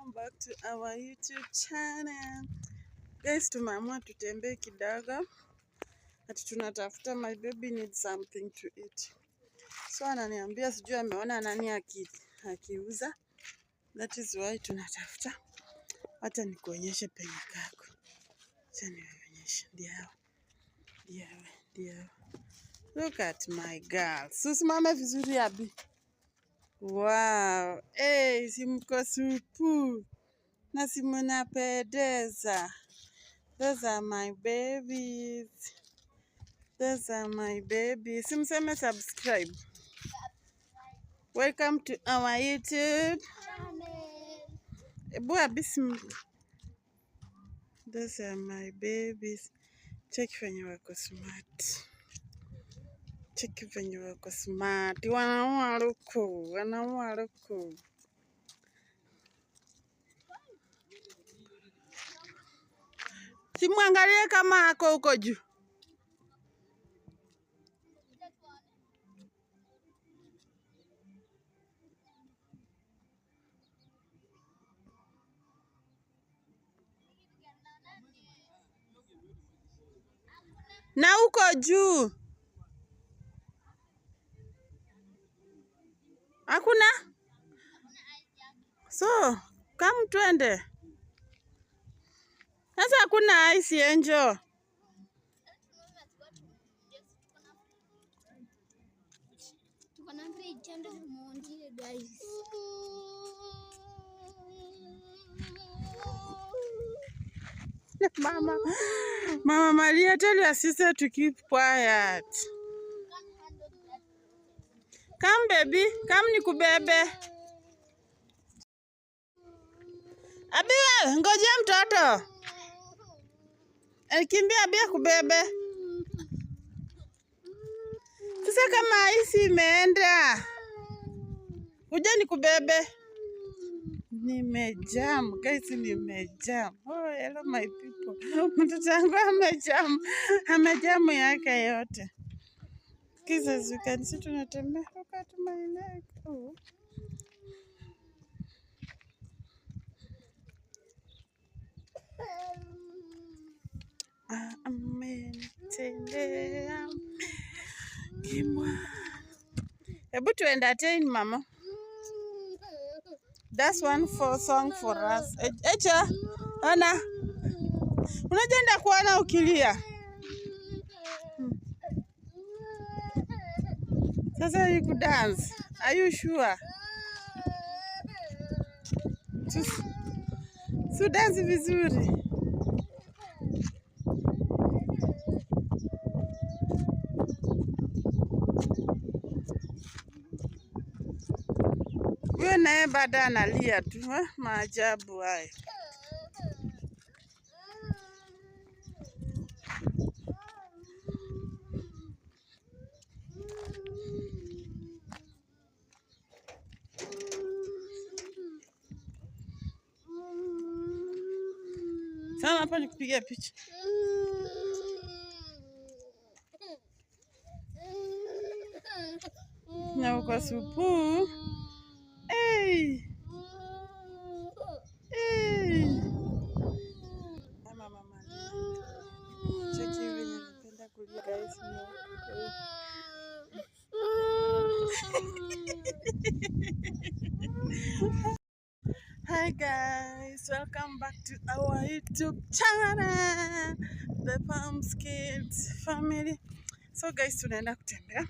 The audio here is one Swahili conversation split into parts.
welcome back to our YouTube channel. Guys, tumeamua tutembee kidogo. Ati tunatafuta, my baby needs something to eat. So ananiambia sijui ameona nani akiuza. That is why tunatafuta. Hata nikuonyeshe penye kako. Acha nionyeshe. Ndio. Look at my girl. Usimame vizuri abi. Wow. Hey, simko supu. Na simunapendeza. Those are my babies. Simseme subscribe. Welcome to our YouTube channel. Those are my babies. Check venye wako smart. Wanaua luku. Simuangalie kama ako huko juu. Na huko juu. Hakuna? So, kama twende. Sasa hakuna ice angel. Mama Maria, tell your sister to keep quiet. Come baby, come nikubebe. Abiwa, ngoja mtoto. Alikimbia abia kubebe. Sasa kama hisi imeenda. Kuja nikubebe. Nimejam, guys, nimejam. Oh, hello my people. Mtoto wangu amejam yake yote. Kids, as you can see, tunatembea. Look at my leg. Oh. Hebu to entertain mama. That's one song for us. Echa, Ana. Unajenda kuona ukilia. Sasa you could dance. Are you sure? So dance vizuri. Huyo naye bado analia tu, maajabu haya. Sana hapa nikupigia picha. Na uko supu. Hey. Mama. Cheki venye napenda kulia guys. Hi guys, welcome back to our YouTube channel, the Palms Kids family. So guys, tunaenda kutembea.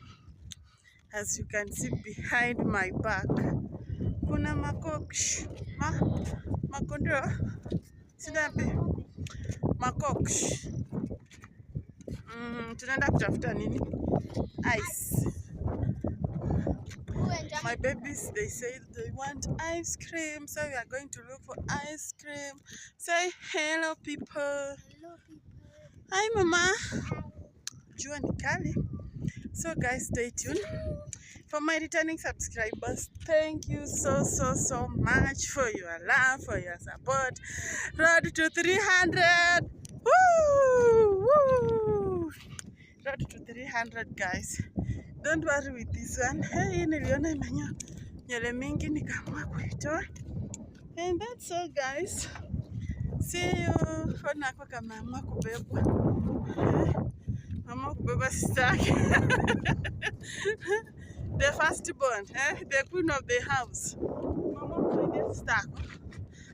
As you can see behind my back, kuna makoksh, makondro, sidabe, makoksh. Tunaenda kutafuta nini? Ice. My babies, they say they want ice cream, so we are going to look for ice cream. Say hello people. Hello people. Hi mama. Jua ni kali. So guys, stay tuned. For my returning subscribers, thank you so much for your love, for your support. Road to 300. Woo! Road to 300 guys. Don't worry with this one. Hey, niliona imenyoa nywele mingi nikaamua kuitoa. And that's all, guys. See you. Ona kwa kama mama kubebwa. Mama kubeba sister. The firstborn, the queen of the house. Mama kubeba sister.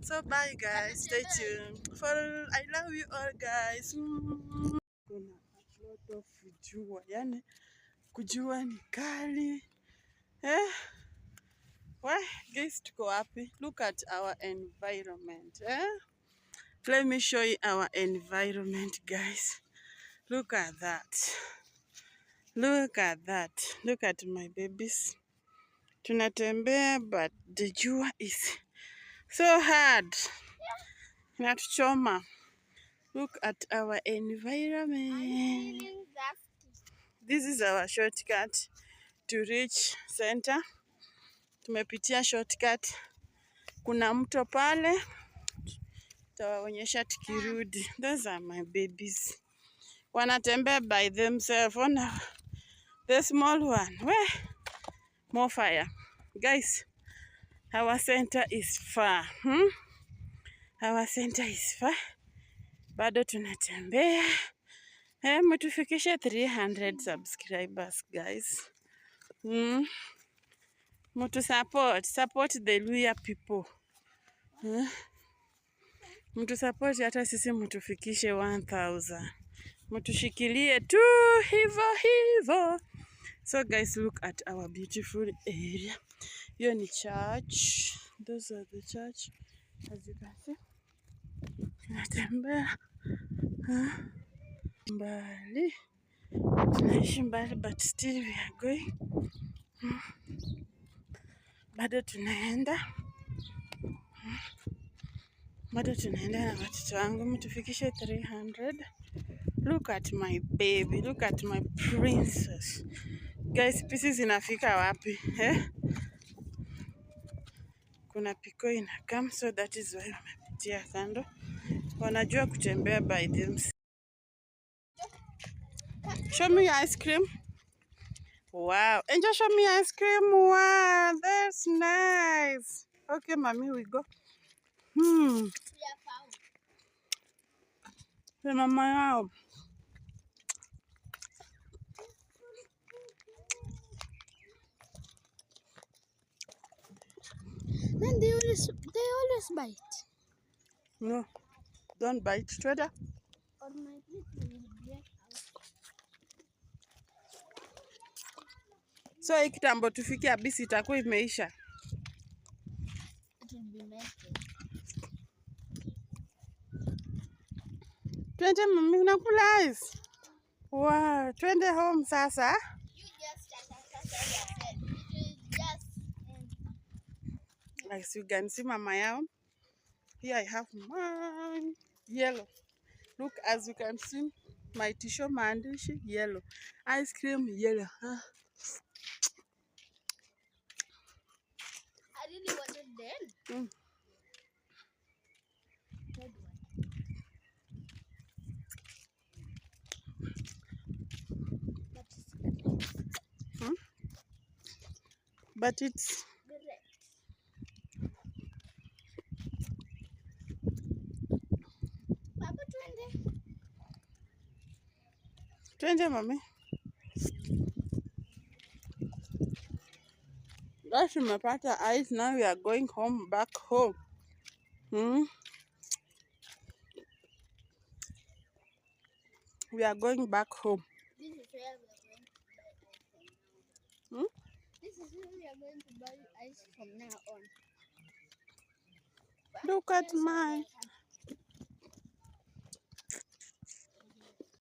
So bye guys, stay tuned. I love you all guys. Kuna a lot of kujua, yani kujua ni kali. Why guys tuko wapi? Look at our environment. Let me show you our environment, guys. Look at that. Look at that. Look at my babies. Tunatembea, but the jua is so hard. Inatuchoma. Look at our environment. This is our shortcut to reach center. Tumepitia shortcut. Kuna mto pale. Tawaonyesha tukirudi. Those are my babies. Wanatembea by themselves. Ona the small one. Where? More fire. Guys, our center is far. Our center is far. Bado tunatembea. Mtufikishe 300 subscribers, guys. Mtu support the Luhya people. Mtu support hata sisi mtufikishe 1000. Mtushikilie tu hivo. So guys, look at our beautiful area. Hiyo ni church. Those are the church. As you can see. Tunatembea mbali. Tunaishi mbali, but still we are going. Bado tunaenda. Bado tunaenda na watoto wangu. Mtufikishe 300. Look at my baby. Look at my princess. Guys, pieces inafika wapi? Kuna piko inakam, so that is why wamepitia kando. Wanajua kutembea by themselves. Show me your ice cream. Wow. Angel, show me ice cream. Wow, that's nice. Okay, mommy, we go. Mama yao. Then they always bite. No, don't bite. Tweda. Or my teeth will break out. So hii kitambo tufikie Abisi itakuwa imeisha. It will be messy. Twende mami, unakula ice. Wow, twende home sasa. You just yourself. It will just As you can see, mama yao. Here I have mine. Yellow. Look, as you can see, my tissue maandishi yellow. Ice cream yellow. I really wanted them. Red one. But it's Correct. Papa, twende mami. Guys, tumepata ice. Now we are going home, back home. We are going back home. This is where we are going to buy ice from now on. This is where we are going to buy ice from now on. Look at mine.